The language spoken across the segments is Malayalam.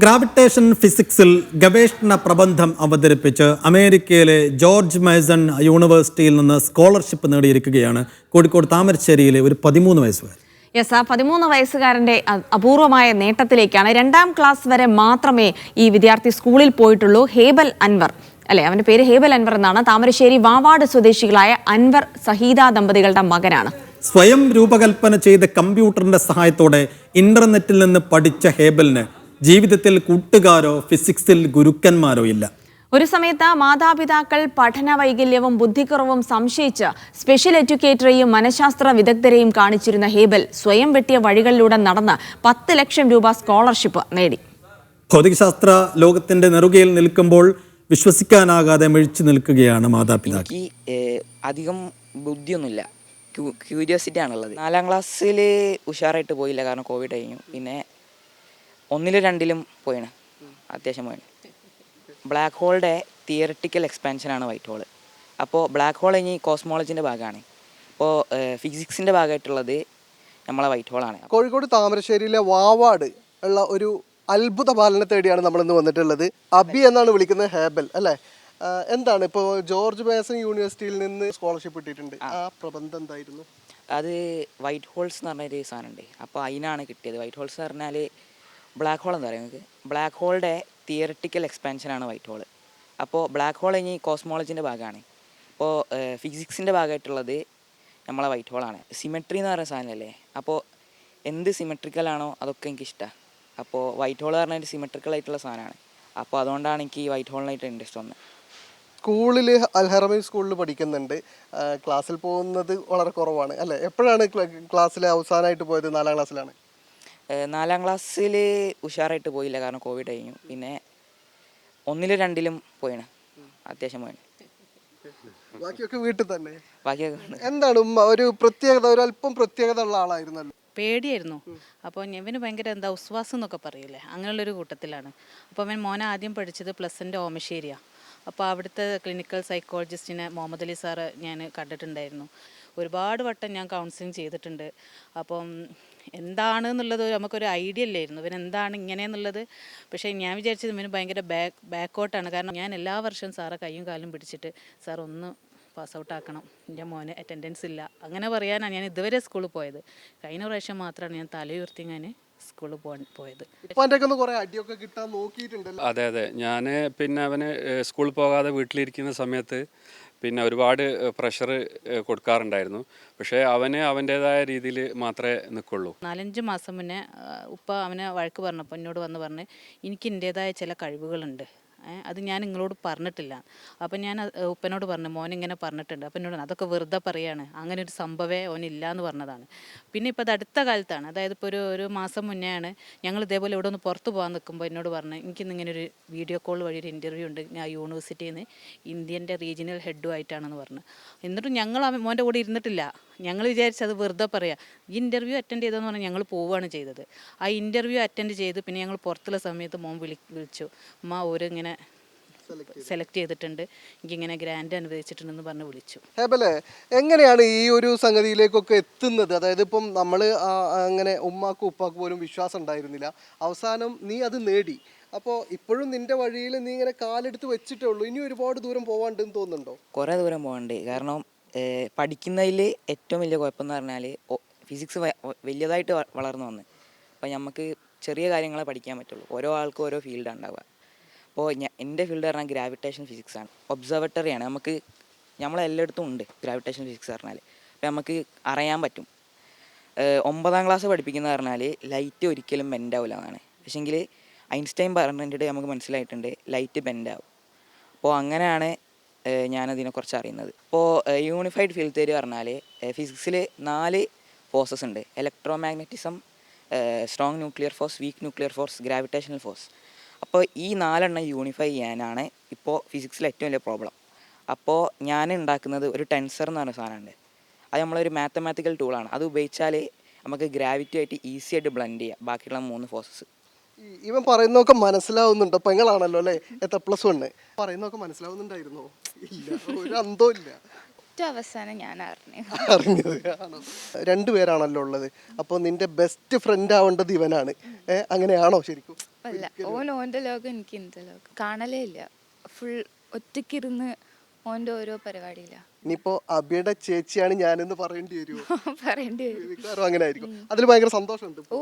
ഗ്രാവിറ്റേഷൻ ഫിസിക്സിൽ ഗവേഷണ പ്രബന്ധം അവതരിപ്പിച്ച് അമേരിക്കയിലെ ജോർജ് മേസൺ യൂണിവേഴ്സിറ്റിയിൽ നിന്ന് സ്കോളർഷിപ്പ് നേടിയിരിക്കുകയാണ് കോഴിക്കോട് താമരശ്ശേരിയിലെ ഒരു 13 വയസ്സുകാരൻ. യെസ്, 13 വയസ്സുകാരൻ്റെ അപൂർവമായ നേട്ടത്തിലേക്കാണ്. 2ാം ക്ലാസ് വരെ മാത്രമേ ഈ വിദ്യാർത്ഥി സ്കൂളിൽ പോയിട്ടുള്ളൂ. ഹേബൽ അൻവർ അല്ലെ, അവൻ്റെ പേര് ഹേബൽ അൻവർ എന്നാണ്. താമരശ്ശേരി വാവാട് സ്വദേശികളായ അൻവർ സഹീദ ദമ്പതികളുടെ മകനാണ്. സ്വയം രൂപകൽപ്പന ചെയ്ത കമ്പ്യൂട്ടറിന്റെ സഹായത്തോടെ ഇന്റർനെറ്റിൽ നിന്ന് പഠിച്ച ഹേബലിന് ജീവിതത്തിൽ കൂട്ടുകാരോ ഫിസിക്സിൽ ഗുരുക്കന്മാരോ ഇല്ല. ഒരു സമയത്ത് മാതാപിതാക്കൾ പഠന വൈകല്യവും ബുദ്ധിക്കുറവും സംശയിച്ച് സ്പെഷ്യൽ എഡ്യൂക്കേറ്ററെയും മനഃശാസ്ത്ര വിദഗ്ധരെയും കാണിച്ചിരുന്ന ഹേബൽ സ്വയം വെട്ടിയ വഴികളിലൂടെ നടന്ന് 10 ലക്ഷം രൂപ സ്കോളർഷിപ്പ് നേടി. ഭൗതികശാസ്ത്ര ലോകത്തിന്റെ നെറുകയിൽ നിൽക്കുമ്പോൾ വിശ്വസിക്കാനാകാതെ മിഴിച്ചു നിൽക്കുകയാണ് മാതാപിതാക്കൾ. അധികം ബുദ്ധിയൊന്നുമില്ല, ക്യൂരിയോസിറ്റി ആണുള്ളത്. 4ാം ക്ലാസ്സിൽ ഉഷാറായിട്ട് പോയില്ല, കാരണം കോവിഡ് കഴിഞ്ഞു. പിന്നെ 1ലും 2ലും പോയാണ്, അത്യാവശ്യം പോയാണ്. ബ്ലാക്ക് ഹോളിൻ്റെ തിയററ്റിക്കൽ എക്സ്പാൻഷനാണ് വൈറ്റ് ഹോള്. അപ്പോൾ ബ്ലാക്ക് ഹോൾ ഇനി കോസ്മോളജിൻ്റെ ഭാഗമാണ്. അപ്പോൾ ഫിസിക്സിൻ്റെ ഭാഗമായിട്ടുള്ളത് നമ്മളെ വൈറ്റ് ഹോളാണ്. കോഴിക്കോട് താമരശ്ശേരിയിലെ വാവാട് ഉള്ള ഒരു അത്ഭുത ബാലനെ തേടിയാണ് നമ്മളിന്ന് വന്നിട്ടുള്ളത്. അബി എന്നാണ് വിളിക്കുന്നത്, ഹേബൽ അല്ലേ? എന്താണ് ഇപ്പോൾ ജോർജ് മേസൺ യൂണിവേഴ്സിറ്റിയിൽ നിന്ന് സ്കോളർഷിപ്പ് കിട്ടിയിട്ടുണ്ട്, ആ പ്രബന്ധം എന്തായിരുന്നു? അത് വൈറ്റ് ഹോൾസ് എന്ന് പറഞ്ഞൊരു സാധനമുണ്ട്. അപ്പോൾ അതിനാണ് കിട്ടിയത്. വൈറ്റ് ഹോൾസ് എന്ന് പറഞ്ഞാൽ ബ്ലാക്ക് ഹോൾ എന്താ പറയുക നിങ്ങൾക്ക്, ബ്ലാക്ക് ഹോളിൻ്റെ തിയററ്റിക്കൽ എക്സ്പാൻഷനാണ് വൈറ്റ് ഹോള്. അപ്പോൾ ബ്ലാക്ക് ഹോൾ ഇനി കോസ്മോളജിൻ്റെ ഭാഗമാണ്. അപ്പോൾ ഫിസിക്സിൻ്റെ ഭാഗമായിട്ടുള്ളത് നമ്മളെ വൈറ്റ് ഹോളാണ്. സിമെട്രി എന്ന് പറയുന്ന സാധനമല്ലേ, അപ്പോൾ എന്ത് സിമെട്രിക്കലാണോ അതൊക്കെ എനിക്കിഷ്ടമാണ്. അപ്പോൾ വൈറ്റ് ഹോൾ പറഞ്ഞാൽ സിമെട്രിക്കൽ ആയിട്ടുള്ള സാധനമാണ്. അപ്പോൾ അതുകൊണ്ടാണ് എനിക്ക് ഈ വൈറ്റ് ഹോളിനായിട്ട് ഇൻട്രസ്റ്റ് വന്നത്. സ്കൂളിൽ അൽഹറമൈൻ സ്കൂളിൽ പഠിക്കുന്നുണ്ട്, ക്ലാസ്സിൽ പോകുന്നത് വളരെ കുറവാണ് അല്ലേ? എപ്പോഴാണ് ക്ലാസ്സിൽ അവസാനമായിട്ട് പോയത്? 4ാം ക്ലാസ്സിലാണ്. 4ാം ക്ലാസ്സിൽ ഉഷാറായിട്ട് പോയില്ല, കാരണം കോവിഡ് കഴിഞ്ഞു. പിന്നെ 1ലും 2ലും പോയാണ്, അത്യാവശ്യം പോയാണ്. ബാക്കിയൊക്കെ വീട്ടിൽ തന്നെ. ബാക്കിയൊക്കെ എന്താണ് ഒരു പ്രത്യേകത, ഒരു അല്പം പ്രത്യേകത ഉള്ള ആളായിരുന്നല്ലോ? പേടിയായിരുന്നു. അപ്പോൾ ഇവന് ഭയങ്കര ഉസ്വാസം എന്നൊക്കെ പറയൂലേ, അങ്ങനെയുള്ളൊരു കൂട്ടത്തിലാണ്. അപ്പോൾ അവൻ മോനെ ആദ്യം പഠിച്ചത് +ൻ്റെ ഓമശ്ശേരിയാണ്. അപ്പോൾ അവിടുത്തെ ക്ലിനിക്കൽ സൈക്കോളജിസ്റ്റിനെ മുഹമ്മദ് അലി സാറ് ഞാൻ കണ്ടിട്ടുണ്ടായിരുന്നു. ഒരുപാട് വട്ടം ഞാൻ കൗൺസിലിംഗ് ചെയ്തിട്ടുണ്ട്. അപ്പം എന്താണ് എന്നുള്ളത് നമുക്കൊരു ഐഡിയ ഇല്ലായിരുന്നു, ഇവൻ എന്താണ് ഇങ്ങനെയെന്നുള്ളത്. പക്ഷേ ഞാൻ വിചാരിച്ചത് ഇവന് ഭയങ്കര ബാക്കോട്ടാണ്. കാരണം ഞാൻ എല്ലാ വർഷവും സാറെ കയ്യും കാലും പിടിച്ചിട്ട് സാർ ഒന്ന് പാസ് ഔട്ട് ആക്കണം, എൻ്റെ മോന് അറ്റൻഡൻസ് ഇല്ല, അങ്ങനെ പറയാനാണ് ഞാൻ ഇതുവരെ സ്കൂളിൽ പോയത്. കഴിഞ്ഞ പ്രാവശ്യം മാത്രമാണ് ഞാൻ തലയുയർത്തി ഞാൻ സ്കൂളിൽ പോയത്. അതെ, ഞാൻ പിന്നെ അവന് സ്കൂളിൽ പോകാതെ വീട്ടിലിരിക്കുന്ന സമയത്ത് പിന്നെ ഒരുപാട് പ്രഷർ കൊടുക്കാറുണ്ടായിരുന്നു. പക്ഷേ അവന് അവൻ്റേതായ രീതിയിൽ മാത്രമേ നിൽക്കുള്ളൂ. 4-5 മാസം മുന്നേ ഉപ്പ അവനെ വഴക്ക് പറഞ്ഞപ്പോൾ എന്നോട് വന്ന് പറഞ്ഞ് എനിക്ക് എൻ്റേതായ ചില കഴിവുകളുണ്ട്, അത് ഞാൻ നിങ്ങളോട് പറഞ്ഞിട്ടില്ല. അപ്പം ഞാൻ ഉപ്പനോട് പറഞ്ഞു മോനിങ്ങനെ പറഞ്ഞിട്ടുണ്ട്. അപ്പം എന്നോട് അതൊക്കെ വെറുതെ പറയാണ്, അങ്ങനെ ഒരു സംഭവമേ ഓനില്ല എന്ന് പറഞ്ഞതാണ്. പിന്നെ ഇപ്പോൾ അത് അടുത്ത കാലത്താണ്, അതായത് ഇപ്പോൾ ഒരു മാസം മുന്നേ ആണ് ഞങ്ങൾ ഇതേപോലെ ഇവിടെ ഒന്ന് പുറത്ത് പോകാൻ നിൽക്കുമ്പോൾ എന്നോട് പറഞ്ഞു എനിക്കിന്ന് ഇങ്ങനെ ഒരു വീഡിയോ കോൾ വഴി ഒരു ഇൻ്റർവ്യൂ ഉണ്ട്, ഞാൻ യൂണിവേഴ്സിറ്റിയിൽ നിന്ന് ഇന്ത്യൻ്റെ റീജിയണൽ ഹെഡുമായിട്ടാണെന്ന് പറഞ്ഞു. എന്നിട്ടും ഞങ്ങൾ മോൻ്റെ കൂടെ ഇരുന്നിട്ടില്ല. ഞങ്ങൾ വിചാരിച്ചത് വെറുതെ പറയാം. ഈ ഇൻ്റർവ്യൂ അറ്റൻഡ് ചെയ്തതെന്ന് പറഞ്ഞാൽ ഞങ്ങൾ പോവുകയാണ് ചെയ്തത്. ആ ഇൻ്റർവ്യൂ അറ്റൻഡ് ചെയ്ത് പിന്നെ ഞങ്ങൾ പുറത്തുള്ള സമയത്ത് മോൻ വിളിച്ചു, അമ്മ ഓരിങ്ങനെ സെലക്ട് ചെയ്തിട്ടുണ്ട്, എനിക്കിങ്ങനെ ഗ്രാൻഡ് അനുവദിച്ചിട്ടുണ്ടെന്ന് പറഞ്ഞ് വിളിച്ചു. ഹേബലെ, എങ്ങനെയാണ് ഈ ഒരു സംഗതിയിലേക്കൊക്കെ എത്തുന്നത്? അതായത് ഇപ്പം നമ്മൾ അങ്ങനെ ഉമ്മാക്കും ഉപ്പാക്കും പോലും വിശ്വാസം ഉണ്ടായിരുന്നില്ല, അവസാനം നീ അത് നേടി. അപ്പോൾ ഇപ്പോഴും നിന്റെ വഴിയിൽ നീ ഇങ്ങനെ കാലെടുത്ത് വെച്ചിട്ടേ ഉള്ളൂ, ഇനി ഒരുപാട് ദൂരം പോകാണ്ടെന്ന് തോന്നുന്നുണ്ടോ? കുറേ ദൂരം പോകാണ്ട്. കാരണം പഠിക്കുന്നതിൽ ഏറ്റവും വലിയ കുഴപ്പമെന്ന് പറഞ്ഞാൽ ഫിസിക്സ് വലിയതായിട്ട് വളർന്നു വന്ന്. അപ്പോൾ നമുക്ക് ചെറിയ കാര്യങ്ങളെ പഠിക്കാൻ പറ്റുള്ളൂ, ഓരോ ആൾക്കും ഓരോ ഫീൽഡാണ് ഉണ്ടാവുക. അപ്പോൾ എൻ്റെ ഫീൽഡ് പറഞ്ഞാൽ ഗ്രാവിറ്റേഷൻ ഫിസിക്സാണ്. ഒബ്സർവേറ്ററിയാണ്, നമുക്ക് നമ്മളെല്ലായിടത്തും ഉണ്ട് ഗ്രാവിറ്റേഷൻ ഫിസിക്സ് പറഞ്ഞാൽ. അപ്പോൾ നമുക്ക് അറിയാൻ പറ്റും. 9ാം ക്ലാസ് പഠിപ്പിക്കുന്ന പറഞ്ഞാൽ ലൈറ്റ് ഒരിക്കലും ബെൻഡാവില്ല എന്നാണ്. പക്ഷേങ്കിൽ ഐൻസ്റ്റൈൻ പറഞ്ഞിട്ട് നമുക്ക് മനസ്സിലായിട്ടുണ്ട് ലൈറ്റ് ബെൻഡാവും. അപ്പോൾ അങ്ങനെയാണ് ഞാനതിനെക്കുറിച്ച് അറിയുന്നത്. ഇപ്പോൾ യൂണിഫൈഡ് ഫീൽഡ് തിയറി പറഞ്ഞാൽ ഫിസിക്സിൽ 4 ഫോഴ്സസ് ഉണ്ട്: electro magnetism, strong nuclear force, weak nuclear force, gravitational force. അപ്പോൾ ഈ 4 യൂണിഫൈ ചെയ്യാനാണ് ഇപ്പോൾ ഫിസിക്സിലെ ഏറ്റവും വലിയ പ്രോബ്ലം. അപ്പോൾ ഞാൻ ഉണ്ടാക്കുന്നത് ഒരു ടെൻസർ എന്ന് പറഞ്ഞ സാധനമുണ്ട്. അത് നമ്മളൊരു മാത്തമാറ്റിക്കൽ ടൂളാണ്. അത് ഉപയോഗിച്ചാൽ നമുക്ക് ഗ്രാവിറ്റി ആയിട്ട് ഈസി ആയിട്ട് ബ്ലെൻഡ് ചെയ്യാം ബാക്കിയുള്ള 3 ഫോഴ്സസ്. ഇവൻ പറയുന്നതൊക്കെ മനസ്സിലാവുന്നുണ്ടോ? പെങ്ങളാണല്ലോ അല്ലേ? എത്ര +1 പറയുന്നതൊക്കെ മനസ്സിലാവുന്നുണ്ടായിരുന്നോ? ഇല്ല, ഒരു അന്തവും ഇല്ല. ഏറ്റവും അവസാനം ഞാൻ അറിഞ്ഞു. അറിഞ്ഞത് ആണോ? രണ്ടുപേരാണല്ലോ ഉള്ളത്. അപ്പോൾ നിന്റെ ബെസ്റ്റ് ഫ്രണ്ട് ആവേണ്ടത് ഇവനാണ്. അങ്ങനെയാണോ ശരിക്കും? അല്ല, ഓൻ്റെ ലോകം എനിക്ക് എൻ്റെ ലോകം കാണലേ ഇല്ല. ഫുൾ ഒറ്റയ്ക്കിരുന്ന് ഓൻ്റെ ഓരോ പരിപാടിയില്ല. ഇനിയിപ്പോ അബിയുടെ ചേച്ചിയാണ് ഞാനെന്ന് പറയേണ്ടി വരുമോ? പറയേണ്ടി വരും. മിക്കവാറും അങ്ങനെ ആയിരിക്കും. അതിൽ ഭയങ്കര സന്തോഷമുണ്ട്. ഓ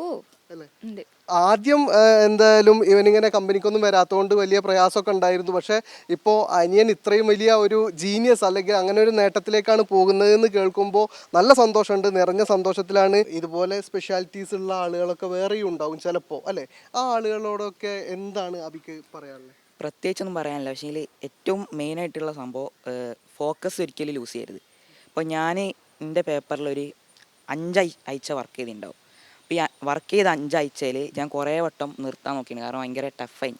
അല്ലേ? ഉണ്ട്. ആദ്യം എന്തായാലും ഇവനിങ്ങനെ കമ്പനിക്കൊന്നും വരാത്തതുകൊണ്ട് വലിയ പ്രയാസമൊക്കെ ഉണ്ടായിരുന്നു. പക്ഷേ ഇപ്പോൾ അനിയൻ ഇത്രയും വലിയ ഒരു ജീനിയസ് അല്ലെങ്കിൽ അങ്ങനെ ഒരു നേട്ടത്തിലേക്കാണ് പോകുന്നതെന്ന് കേൾക്കുമ്പോൾ നല്ല സന്തോഷമുണ്ട്. നിറഞ്ഞ സന്തോഷത്തിലാണ്. ഇതുപോലെ സ്പെഷ്യാലിറ്റീസ് ഉള്ള ആളുകളൊക്കെ വേറെയും ഉണ്ടാവും ചിലപ്പോൾ, അല്ലേ? ആ ആളുകളോടൊക്കെ എന്താണ് അബിക്ക് പറയാനുള്ളത്? പ്രത്യേകിച്ചൊന്നും പറയാനില്ല. പക്ഷേ ഏറ്റവും മെയിനായിട്ടുള്ള സംഭവം ഫോക്കസ് ഒരിക്കലും ലൂസ് ചെയ്യരുത്. അപ്പോൾ ഞാൻ എൻ്റെ പേപ്പറിലൊരു 5 ആഴ്ച വർക്ക് ചെയ്തിട്ടുണ്ടാവും. അപ്പോൾ ഈ വർക്ക് ചെയ്ത 5 ആഴ്ചയിൽ ഞാൻ കുറേ വട്ടം നിർത്താൻ നോക്കിയിരുന്നു. കാരണം ഭയങ്കര ടഫായി.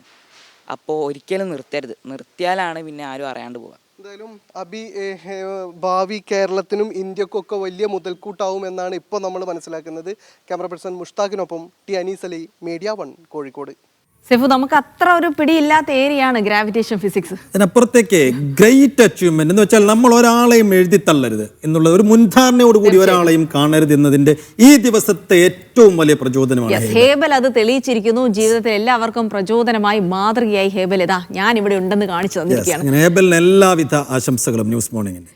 അപ്പോൾ ഒരിക്കലും നിർത്തരുത്. നിർത്തിയാലാണ് പിന്നെ ആരും അറിയാണ്ട് പോവുക. എന്തായാലും അബി ഭാവി കേരളത്തിനും ഇന്ത്യക്കും ഒക്കെ വലിയ മുതൽക്കൂട്ടാവും എന്നാണ് ഇപ്പോൾ നമ്മൾ മനസ്സിലാക്കുന്നത്. ക്യാമറ പേഴ്സൺ മുഷ്താഖിനൊപ്പം ടി അനീസ് അലി, മീഡിയ 1 കോഴിക്കോട്. സെഫു, നമുക്ക് അത്ര ഒരു പിടിയില്ലാത്ത ഏരിയയാണ് ഗ്രാവിറ്റേഷൻ ഫിസിക്സ്. അതിനപ്പുറത്തേക്ക് ഗ്രേറ്റ് അച്ചീവ്മെന്റ് എന്ന് വെച്ചാൽ നമ്മൾ ഒരാളെയും എഴുതി തള്ളരുത് എന്നുള്ള ഒരു മുൻധാരണയോടുകൂടി ഒരാളെയും കാണരുത് എന്നതിന്റെ ഈ ദിവസത്തെ ഏറ്റവും വലിയ പ്രചോദനമാണ് ഹേബൽ. അത് തെളിയിച്ചിരിക്കുന്നു. ജീവിതത്തിൽ എല്ലാവർക്കും പ്രചോദനമായി മാതൃകയായി ഹേബൽ ഇതാ ഞാൻ ഇവിടെ ഉണ്ടെന്ന് കാണിച്ചു തന്നിരിക്കുകയാണ്. ഹേബലിന് എല്ലാവിധ ആശംസകളും ന്യൂസ് മോർണിംഗിന്.